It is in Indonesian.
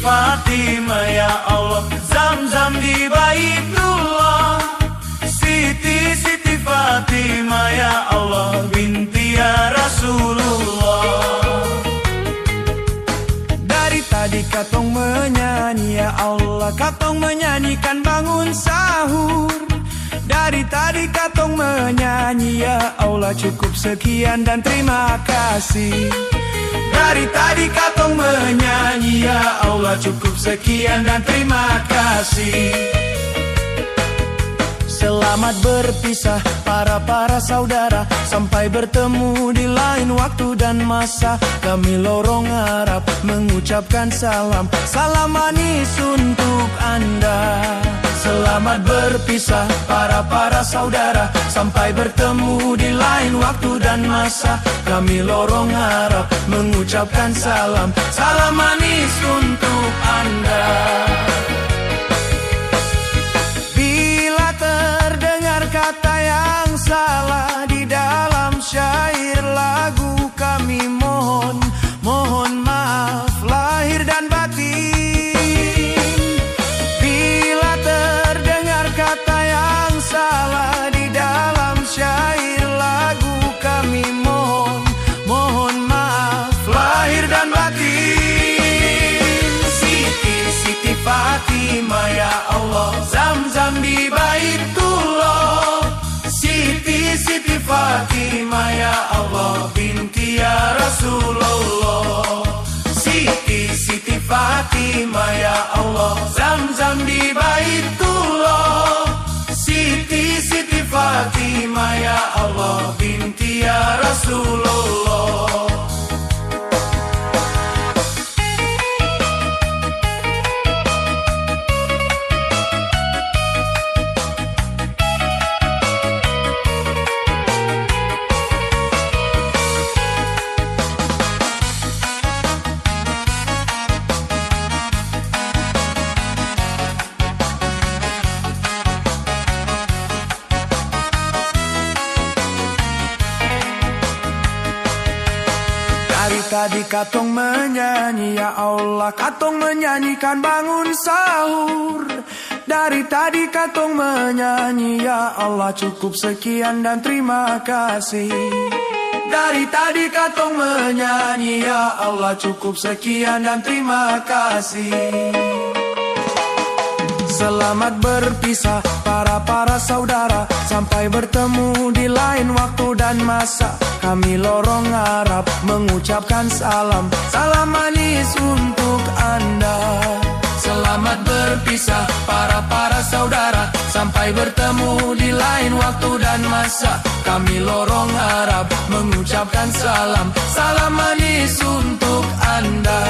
Fatimah ya Allah, Zam-Zam di Baitullah. Siti Fatimah ya Allah, binti ya Rasulullah. Dari tadi katong menyanyi ya Allah, katong menyanyikan bangun sahur. Dari tadi katong menyanyi ya Allah, cukup sekian dan terima kasih. Dari tadi katong menyanyi ya Allah, cukup sekian dan terima kasih. Selamat berpisah para saudara, sampai bertemu di lain waktu dan masa. Kami lorong Arab mengucapkan salam, salam manis untuk Anda. Selamat berpisah para saudara, sampai bertemu di lain waktu dan masa. Kami lorong Arab mengucapkan salam, salam manis untuk Anda. Bila terdengar kata yang salah di dalam syair lagu, kami mohon maaf lahir dan batin. Bila terdengar kata yang salah di dalam syair lagu, kami mohon maaf lahir dan batin. Siti Fatimah ya Allah, Zam-Zam di Baitullah. Siti Fatimah ya Allah, binti ya Rasulullah. Siti Fatimah ya Allah, Zam-Zam di Baitullah. Siti Fatimah ya Allah, binti ya Rasulullah. Dari tadi katong menyanyi ya Allah, katong menyanyikan bangun sahur. Dari tadi katong menyanyi ya Allah, cukup sekian dan terima kasih. Dari tadi katong menyanyi ya Allah, cukup sekian dan terima kasih. Selamat berpisah para saudara, sampai bertemu di lain waktu dan masa. Kami lorong Arab mengucapkan salam, salam manis untuk Anda. Selamat berpisah para saudara, sampai bertemu di lain waktu dan masa. Kami lorong Arab mengucapkan salam, salam manis untuk Anda.